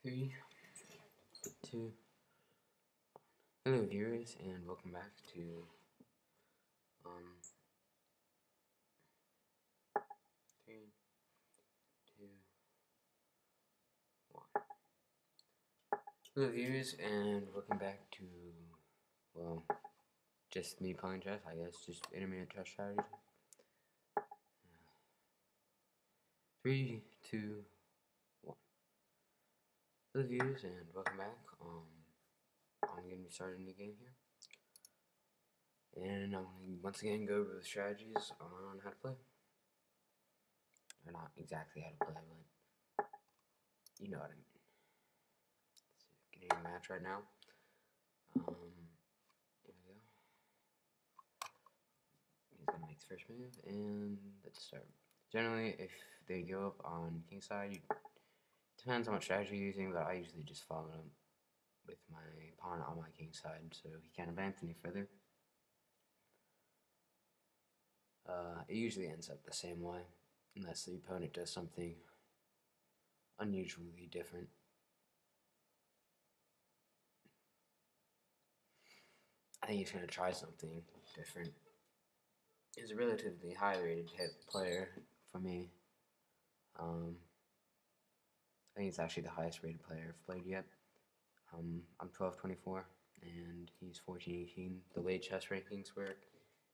Three, two. Hello, viewers, and welcome back to three, two, one. Hello, viewers, and welcome back to just me playing chess. I guess just intermittent chess strategy. Three, two, one. Hello, viewers, and welcome back. I'm gonna be starting a new game here, and I'm gonna once again go over the strategies on how to play. Or not exactly how to play, but you know what I mean. Getting a match right now. Here we go. He's gonna make the first move, and let's start. Generally, if they go up on king side, depends on what strategy you're using, but I usually just follow him with my pawn on my king side, so he can't advance any further. It usually ends up the same way, unless the opponent does something unusually different. I think he's going to try something different. He's a relatively high-rated player for me. I think he's actually the highest-rated player I've played yet. I'm 1224, and he's 1418. The way chess rankings work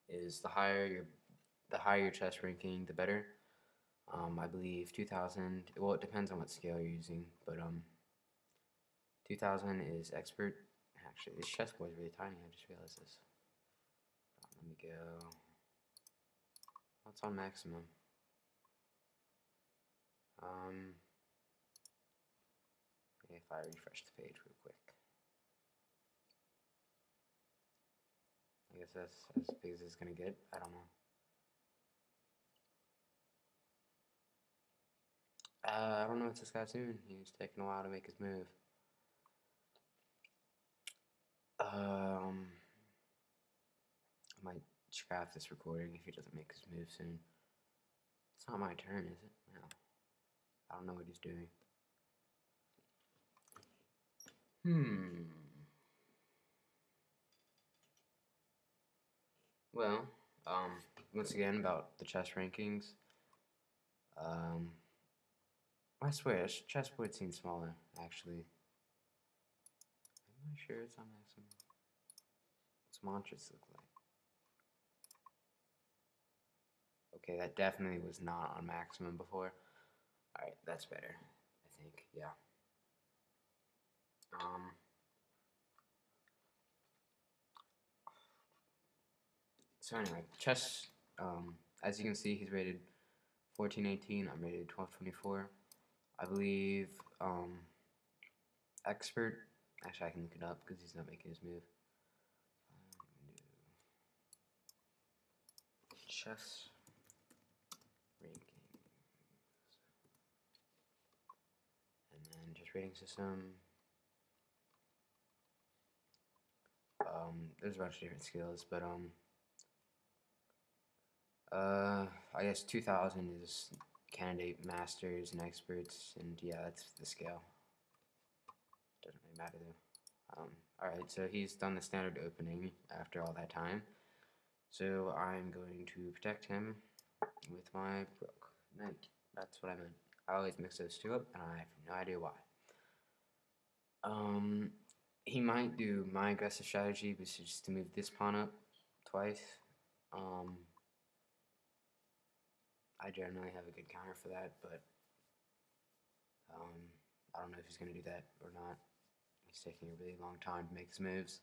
is the higher your chess ranking, the better. I believe 2000. Well, it depends on what scale you're using, but 2000 is expert. Actually, this chessboard is really tiny. I just realized this. Let me go. What's on maximum? If I refresh the page real quick. I guess that's as big as it's gonna get. I don't know. I don't know what this guy's doing. He's taking a while to make his move. I might scrap this recording if he doesn't make his move soon. It's not my turn, is it? No. I don't know what he's doing. Well, once again about the chess rankings. I swear, chessboard seems smaller, actually. Am I sure it's on maximum? What's mantras look like? Okay, that definitely was not on maximum before. Alright, that's better, I think, yeah. So anyway, chess, as you can see, he's rated 1418, I'm rated 1224. I believe, expert, actually I can look it up because he's not making his move. Chess rankings, and then just rating system. There's a bunch of different skills, but I guess 2000 is candidate, masters, and experts, and yeah, that's the scale. Doesn't really matter though. Alright, so he's done the standard opening after all that time. So I'm going to protect him with my Rook Knight. That's what I meant. I always mix those two up, and I have no idea why. He might do my aggressive strategy, which is to move this pawn up twice. I generally have a good counter for that, but I don't know if he's going to do that or not. He's taking a really long time to make his moves.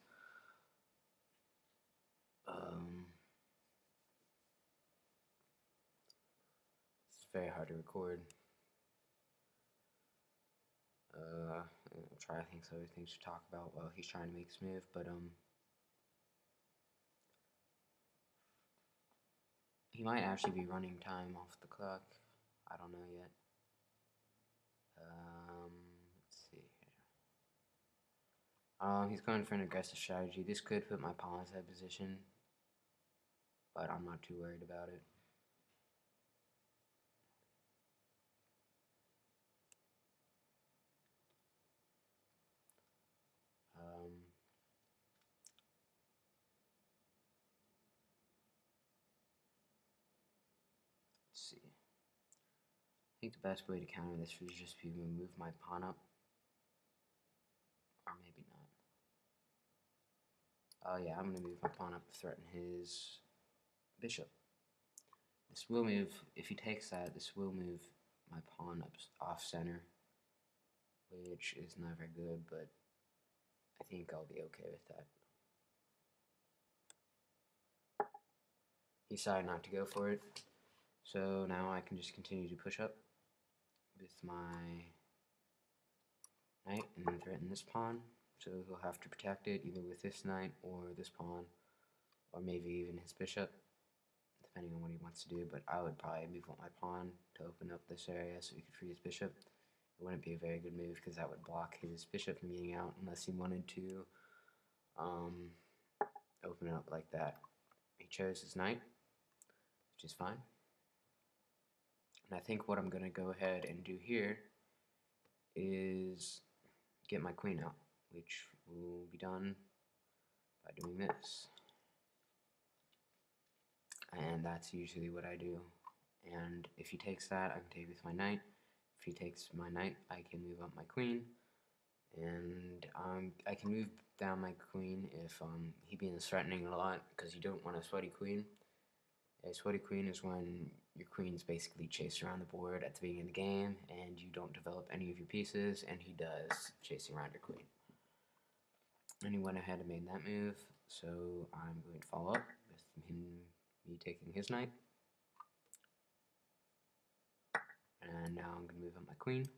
It's very hard to record. I'm trying to think of other things to talk about while he's trying to make his move, but he might actually be running time off the clock. I don't know yet. Let's see here. He's going for an aggressive strategy. This could put my pawns out of position, but I'm not too worried about it. think the best way to counter this would just be to move my pawn up. Or maybe not. Oh yeah, I'm going to move my pawn up to threaten his bishop. This will move, if he takes that, this will move my pawn up off center, which is not very good, but I think I'll be okay with that. He decided not to go for it, so now I can just continue to push up with my knight and then threaten this pawn. So he'll have to protect it either with this knight or this pawn, or maybe even his bishop, depending on what he wants to do. But I would probably move up my pawn to open up this area so he could free his bishop. It wouldn't be a very good move because that would block his bishop from getting out unless he wanted to open it up like that. He chose his knight, which is fine. And I think what I'm going to go ahead and do here is get my queen out, which will be done by doing this. And that's usually what I do. And if he takes that, I can take with my knight. If he takes my knight, I can move up my queen. And I can move down my queen if he begins threatening a lot, because you don't want a sweaty queen. A sweaty queen is when your queen's basically chased around the board at the beginning of the game, and you don't develop any of your pieces, and he does chasing around your queen. And he went ahead and made that move, so I'm going to follow up with me taking his knight. And now I'm going to move up my queen.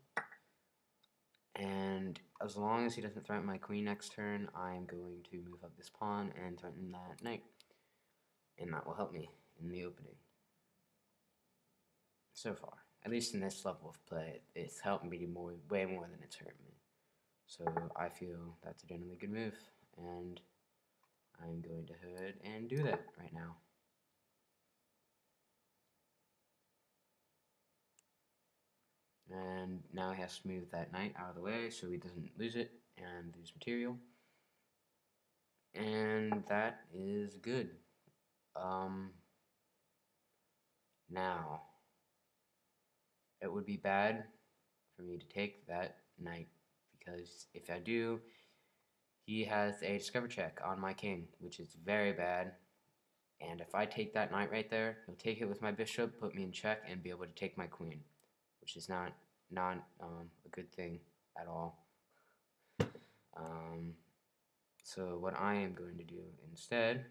And as long as he doesn't threaten my queen next turn, I'm going to move up this pawn and threaten that knight. And that will help me in the opening. So far. At least in this level of play, it's helped me way more than it's hurt me. So I feel that's a generally good move. And I'm going to go ahead and do that right now. And now he has to move that knight out of the way so he doesn't lose it and lose material. And that is good. Now, it would be bad for me to take that knight, because if I do, he has a discover check on my king, which is very bad. And if I take that knight right there, he'll take it with my bishop, put me in check, and be able to take my queen, which is not a good thing at all. So what I am going to do instead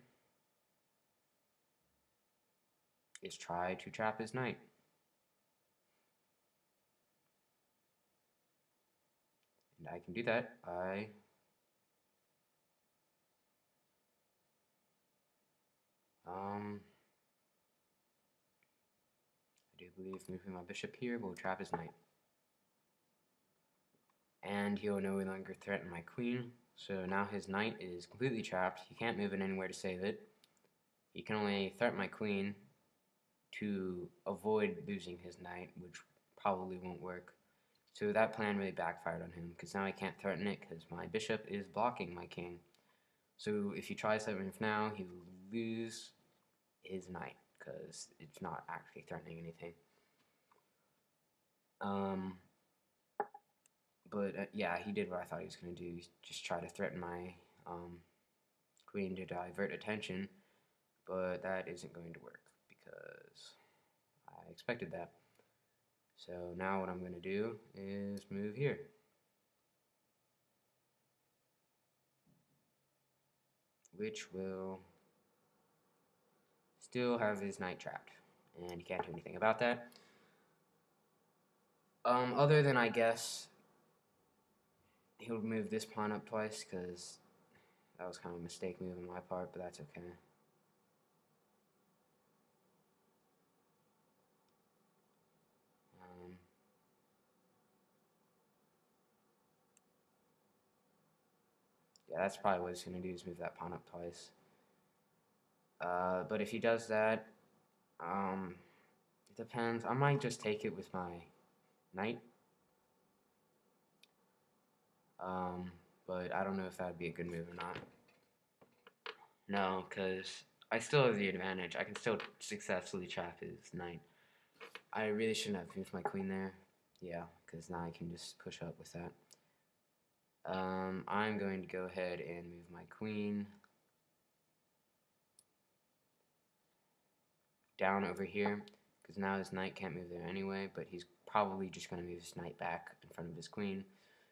is try to trap his knight. And I can do that by I do believe moving my bishop here will trap his knight. And he'll no longer threaten my queen, so now his knight is completely trapped. He can't move it anywhere to save it. He can only threaten my queen to avoid losing his knight, which probably won't work. So that plan really backfired on him, because now I can't threaten it because my bishop is blocking my king. So if he tries that move now, he will lose his knight because it's not actually threatening anything. But yeah, he did what I thought he was going to do. Just try to threaten my queen to divert attention, but that isn't going to work because I expected that. So now what I'm going to do is move here. Which will still have his knight trapped, and he can't do anything about that. Other than, I guess, he'll move this pawn up twice, because that was kind of a mistake move on my part, but that's okay. Yeah, that's probably what he's going to do, is move that pawn up twice. But if he does that, it depends. I might just take it with my knight. But I don't know if that would be a good move or not. No, because I still have the advantage. I can still successfully trap his knight. I really shouldn't have moved my queen there. Yeah, because now I can just push up with that. I'm going to go ahead and move my queen down over here, because now his knight can't move there anyway, but he's probably just going to move his knight back in front of his queen.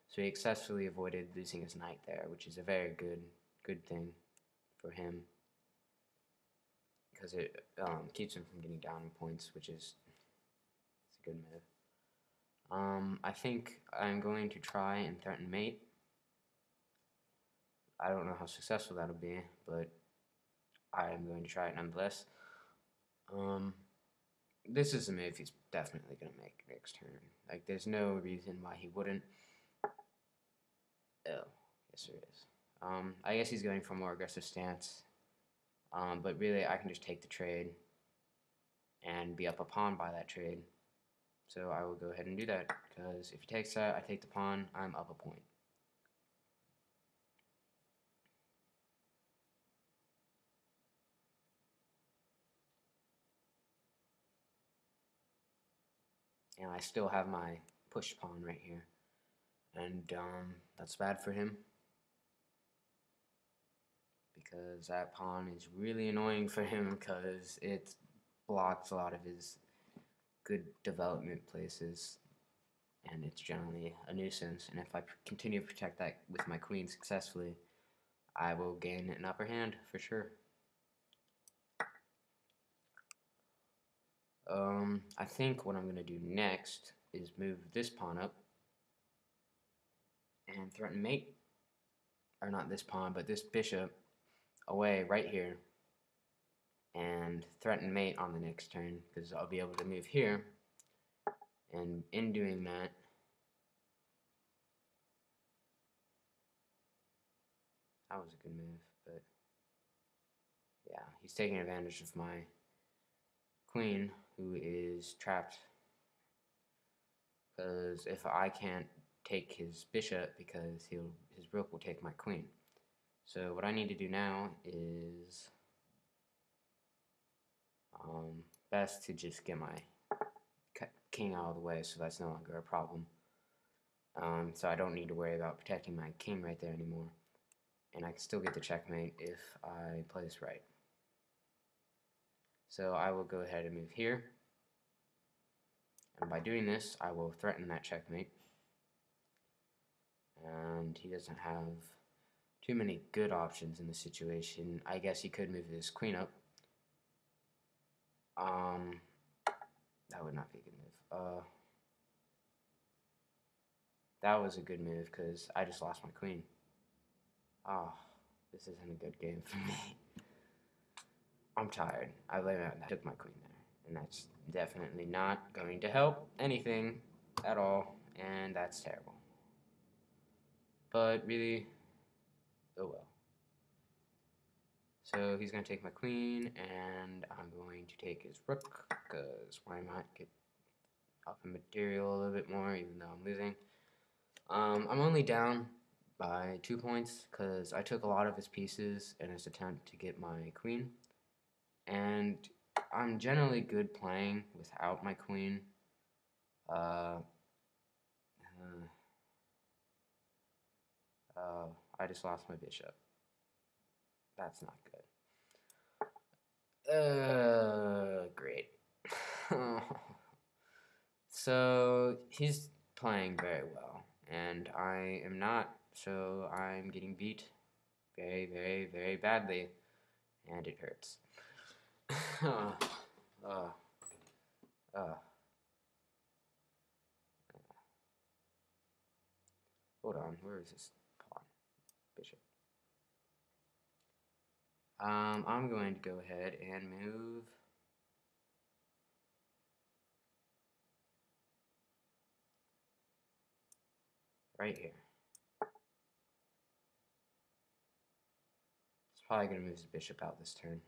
So he successfully avoided losing his knight there, which is a very good thing for him, because it keeps him from getting down in points, which is a good move. I think I'm going to try and threaten mate. I don't know how successful that'll be, but I am going to try it nonetheless. This is a move he's definitely going to make next turn. Like, there's no reason why he wouldn't. Oh, yes there is. I guess he's going for a more aggressive stance. But really, I can just take the trade and be up a pawn by that trade. So I will go ahead and do that, because if he takes that, I take the pawn, I'm up a point. And I still have my push pawn right here. And that's bad for him, because that pawn is really annoying for him, because it blocks a lot of his good development places, and it's generally a nuisance. And if I continue to protect that with my queen successfully, I will gain an upper hand for sure. I think what I'm going to do next is move this pawn up and threaten mate. Or not this pawn, but this bishop away right here, and threaten mate on the next turn, because I'll be able to move here, and in doing that, that was a good move, but yeah, he's taking advantage of my queen, who is trapped, because if I can't take his bishop, because his rook will take my queen. So what I need to do now is best to just get my king out of the way, so that's no longer a problem. So I don't need to worry about protecting my king right there anymore, and I can still get the checkmate if I play this right. So I will go ahead and move here, and by doing this I will threaten that checkmate, and he doesn't have too many good options in this situation. I guess he could move his queen up. That would not be a good move. That was a good move, because I just lost my queen. Oh, this isn't a good game for me. I'm tired. I took my queen there, and that's definitely not going to help anything at all, and that's terrible. But really, oh well. So he's going to take my queen, and I'm going to take his rook, because why not get off the material a little bit more, even though I'm losing. I'm only down by 2 points, because I took a lot of his pieces in his attempt to get my queen, and I'm generally good playing without my queen. I just lost my bishop. That's not good. Great. So he's playing very well, and I am not, so I'm getting beat very, very, very badly, and it hurts. Hold on, where is this pawn? Bishop. I'm going to go ahead and move right here. He's probably going to move his bishop out this turn,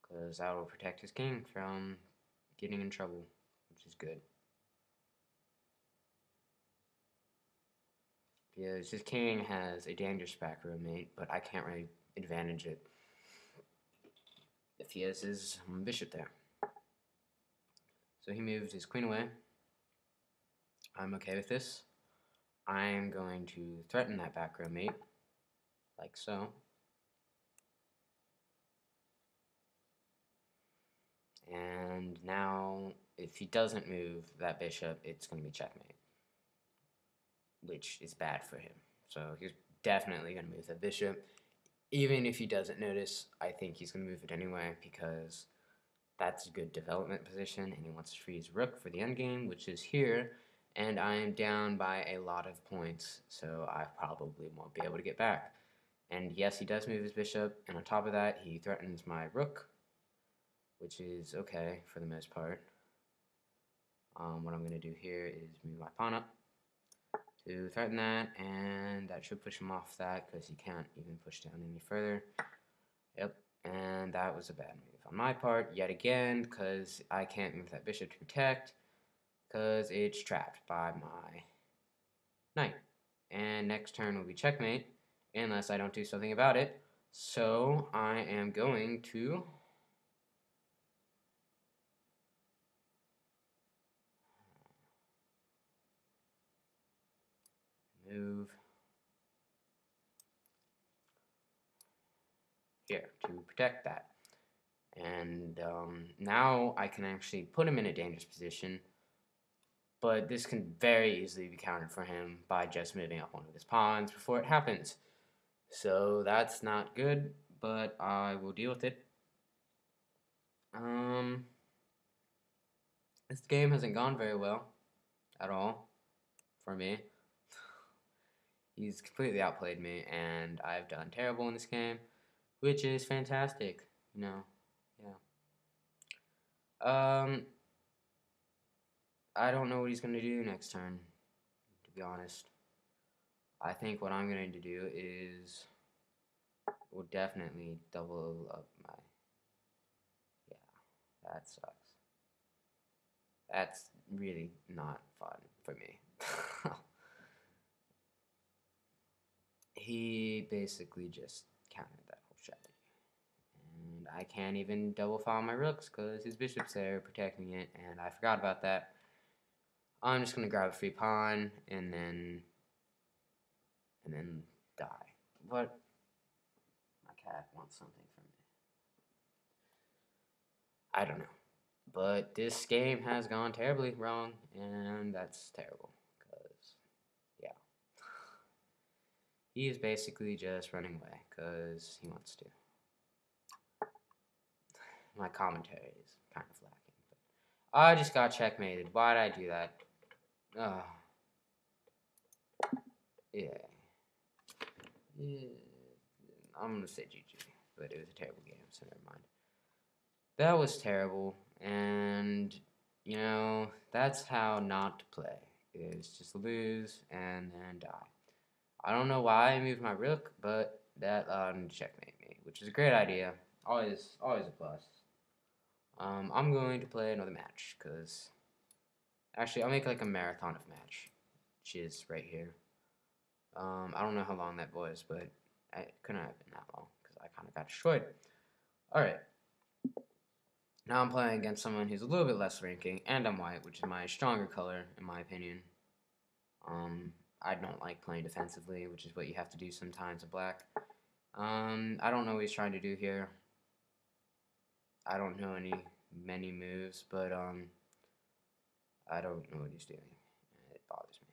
because that will protect his king from getting in trouble, which is good. Because his king has a dangerous back row mate, but I can't really advantage it if he has his bishop there. So he moved his queen away. I'm okay with this. I'm going to threaten that back row mate, like so. And now, if he doesn't move that bishop, it's going to be checkmate, which is bad for him. So he's definitely going to move that bishop. Even if he doesn't notice, I think he's going to move it anyway because that's a good development position, and he wants to free his rook for the endgame, which is here, and I am down by a lot of points, so I probably won't be able to get back. And yes, he does move his bishop, and on top of that, he threatens my rook, which is okay for the most part. What I'm going to do here is move my pawn up to threaten that, and that should push him off that because he can't even push down any further. Yep, and that was a bad move on my part yet again because I can't move that bishop to protect because it's trapped by my knight. And next turn will be checkmate unless I don't do something about it. So I am going to move here to protect that. And now I can actually put him in a dangerous position, but this can very easily be countered for him by just moving up one of his pawns before it happens. So that's not good, but I will deal with it. This game hasn't gone very well at all for me. He's completely outplayed me, and I've done terrible in this game, which is fantastic, you know, yeah. I don't know what he's going to do next turn, to be honest. I think what I'm going to do is, will definitely double up my, yeah, that sucks. That's really not fun for me. He basically just countered that whole strategy. And I can't even double file my rooks because his bishop's there protecting it, and I forgot about that. I'm just going to grab a free pawn and then die. But my cat wants something from me. I don't know. But this game has gone terribly wrong, and that's terrible. Because, yeah. He is basically just running away because he wants to. My commentary is kind of lacking. But I just got checkmated. Why did I do that? Yeah. I'm going to say GG. But it was a terrible game, so never mind. That was terrible. And, you know, that's how not to play. Is just lose and then die. I don't know why I moved my rook, but that allowed him to checkmate me, which is a great idea. Always a plus. I'm going to play another match, because... Actually, I'll make like a marathon of match, which is right here. I don't know how long that was, but it couldn't have been that long, because I kind of got destroyed. Alright. Now I'm playing against someone who's a little bit less ranking, and I'm white, which is my stronger color, in my opinion. I don't like playing defensively, which is what you have to do sometimes in black. I don't know what he's trying to do here. I don't know many moves, but I don't know what he's doing. It bothers me.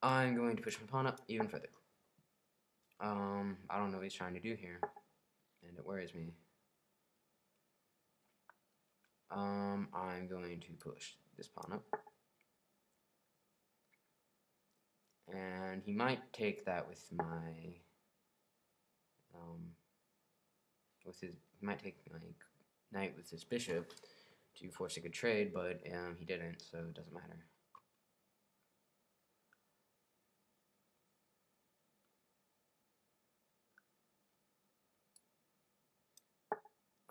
I'm going to push my pawn up even further. I don't know what he's trying to do here, and it worries me. I'm going to push this pawn up. And he might take that with my, he might take my knight with his bishop to force a good trade, but he didn't, so it doesn't matter.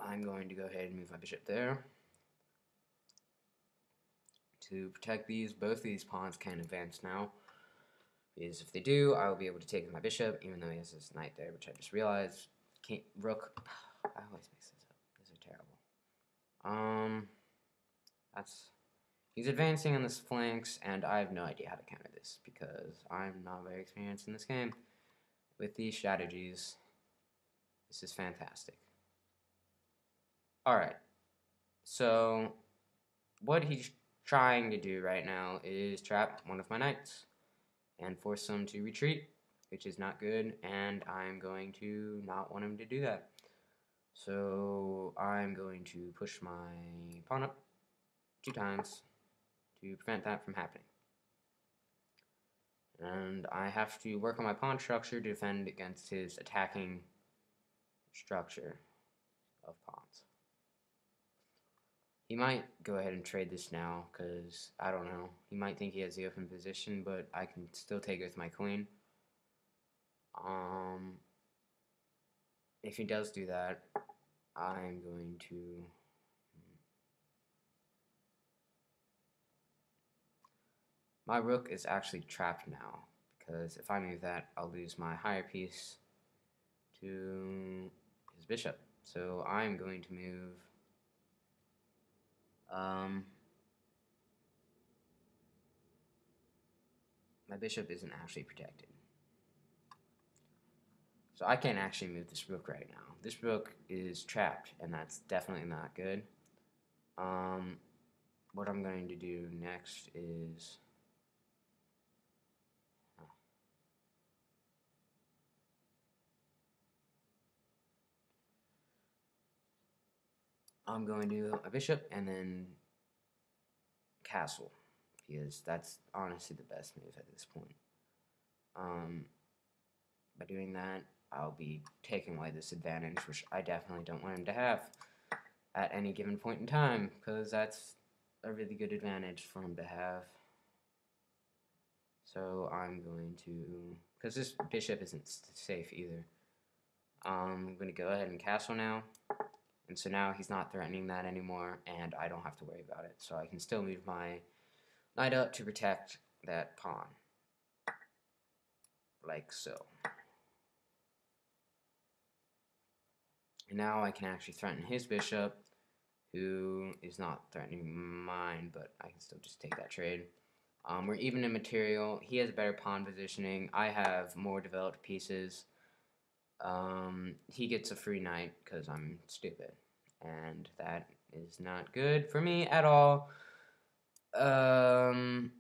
I'm going to go ahead and move my bishop there. To protect these, both of these pawns can advance now. Because if they do, I will be able to take my bishop, even though he has his knight there, which I just realized. Rook. I always mix this up. These are terrible. Um, that's he's advancing on this flanks, and I have no idea how to counter this because I'm not very experienced in this game with these strategies. This is fantastic. All right, so what he's trying to do right now is trap one of my knights and force them to retreat, which is not good, and I'm going to not want him to do that. So I'm going to push my pawn up 2 times to prevent that from happening. And I have to work on my pawn structure to defend against his attacking structure of pawns. He might go ahead and trade this now, because, I don't know, he might think he has the open position, but I can still take it with my queen. If he does do that, I'm going to... My rook is actually trapped now, because if I move that, I'll lose my higher piece to his bishop. So I'm going to move... my bishop isn't actually protected. So I can't actually move this rook right now. This rook is trapped, and that's definitely not good. What I'm going to do next is... I'm going to do a bishop and then castle, because that's honestly the best move at this point. By doing that, I'll be taking away this advantage, which I definitely don't want him to have at any given point in time, because that's a really good advantage for him to have. So I'm going to, because this bishop isn't safe either, I'm going to go ahead and castle now. And so now he's not threatening that anymore, and I don't have to worry about it. So I can still move my knight up to protect that pawn, like so. And now I can actually threaten his bishop, who is not threatening mine, but I can still just take that trade. We're even in material. He has better pawn positioning. I have more developed pieces. He gets a free knight because I'm stupid, and that is not good for me at all. I'm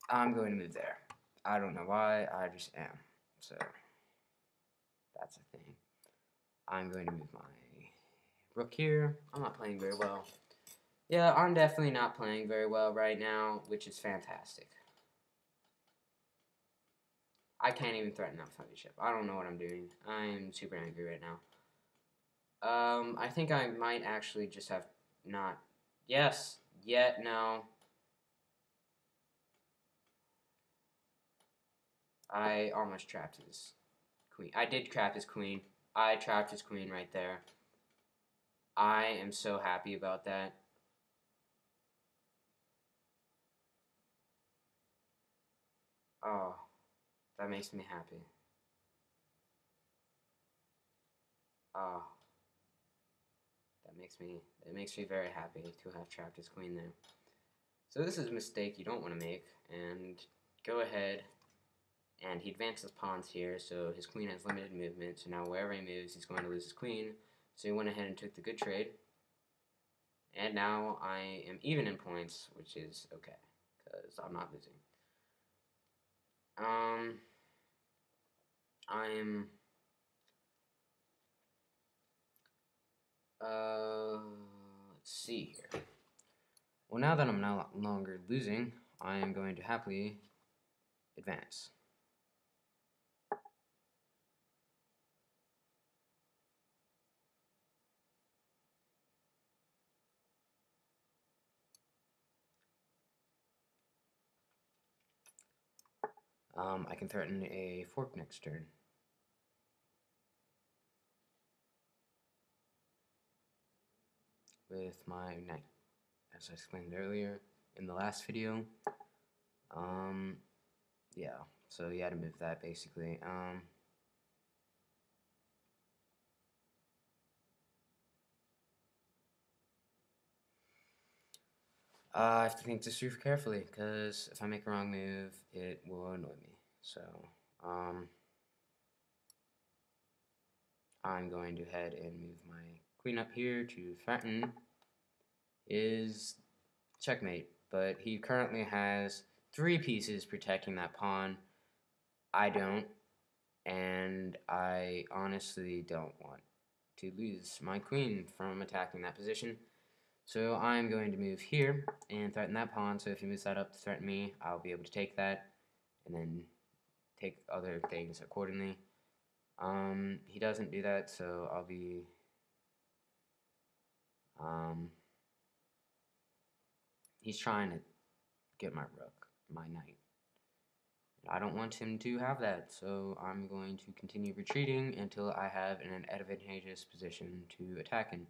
going to move there. I don't know why, I just am. So, that's a thing. I'm going to move my rook here. I'm not playing very well. Yeah, I'm definitely not playing very well right now, which is fantastic. I can't even threaten that with my bishop. I don't know what I'm doing. I'm super angry right now. I think I might actually just have not... Yes, yet, no. I almost trapped his queen. I did trap his queen. I trapped his queen right there. I am so happy about that. Oh, that makes me happy. Oh, that makes me very happy to have trapped his queen there. So this is a mistake you don't want to make, and go ahead, and he advances pawns here, so his queen has limited movement, so now wherever he moves, he's going to lose his queen, so he went ahead and took the good trade, and now I am even in points, which is okay, because I'm not losing. I'm let's see here. Well, now that I'm no longer losing, I am going to happily advance. I can threaten a fork next turn. With my knight, as I explained earlier in the last video. Yeah, so you had to move that basically. I have to think this through carefully, because if I make a wrong move, it will annoy me. So, I'm going to head and move my queen up here to threaten his checkmate. But he currently has 3 pieces protecting that pawn. I don't, and I honestly don't want to lose my queen from attacking that position. So I'm going to move here and threaten that pawn, so if he moves that up to threaten me, I'll be able to take that, and then take other things accordingly. He doesn't do that, so I'll be, he's trying to get my rook, my knight. I don't want him to have that, so I'm going to continue retreating until I have an advantageous position to attack in.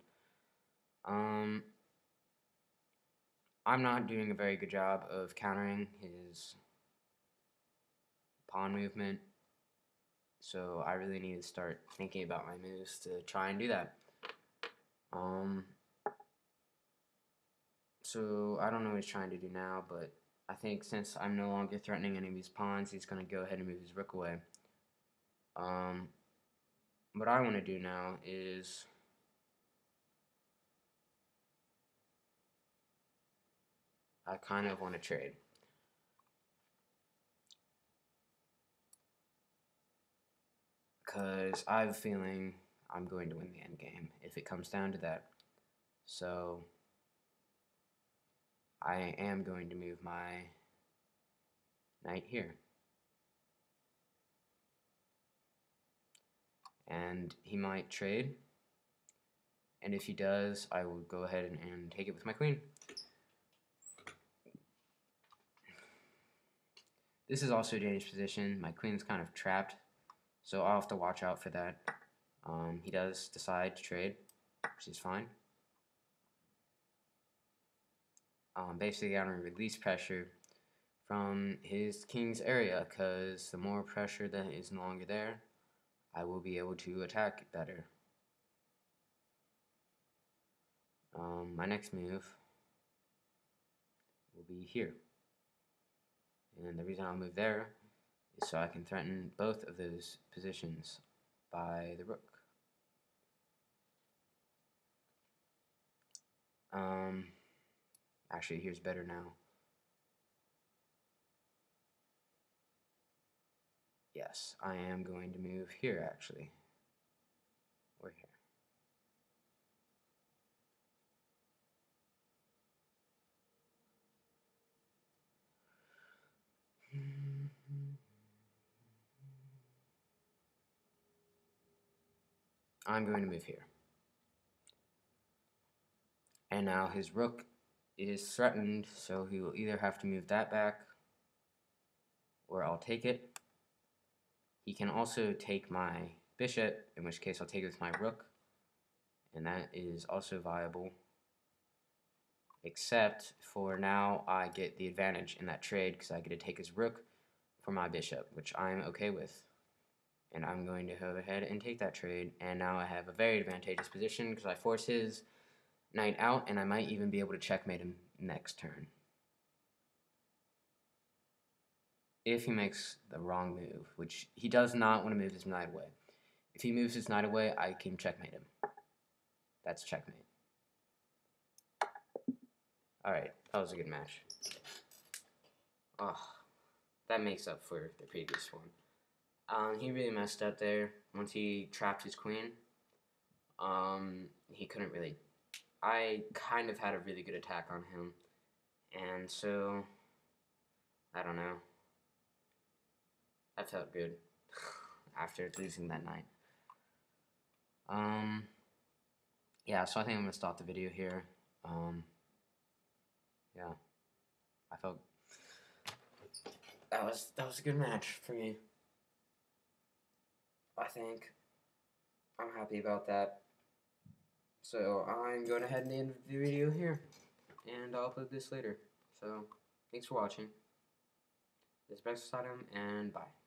I'm not doing a very good job of countering his pawn movement, so I really need to start thinking about my moves to try and do that. So I don't know what he's trying to do now, but I think since I'm no longer threatening any of these pawns, he's going to go ahead and move his rook away. What I want to do now is I kind of want to trade. Because I have a feeling I'm going to win the endgame if it comes down to that. So I am going to move my knight here. And he might trade. And if he does, I will go ahead and take it with my queen. This is also a dangerous position. My queen's kind of trapped, so I'll have to watch out for that. He does decide to trade, which is fine. Basically, I'm going to release pressure from his king's area, because the more pressure that is no longer there, I will be able to attack better. My next move will be here. And the reason I'll move there is so I can threaten both of those positions by the rook. Actually, here's better now. Yes, I am going to move here, actually. Or here. I'm going to move here. And now his rook is threatened, so he will either have to move that back, or I'll take it. He can also take my bishop, in which case I'll take it with my rook, and that is also viable. Except for now I get the advantage in that trade, because I get to take his rook for my bishop, which I'm okay with. And I'm going to go ahead and take that trade, and now I have a very advantageous position because I force his knight out, and I might even be able to checkmate him next turn. If he makes the wrong move, which he does not want to move his knight away. If he moves his knight away, I can checkmate him. That's checkmate. Alright, that was a good match. Oh, that makes up for the previous one. He really messed up there. Once he trapped his queen, he couldn't really... I kind of had a really good attack on him, and so, I don't know. That felt good after losing that night. Yeah, so I think I'm gonna stop the video here. Yeah, I felt that was a good match for me. I think I'm happy about that. So I'm going ahead and end the video here, and I'll upload this later. So thanks for watching. This is BreakfastItem, and bye.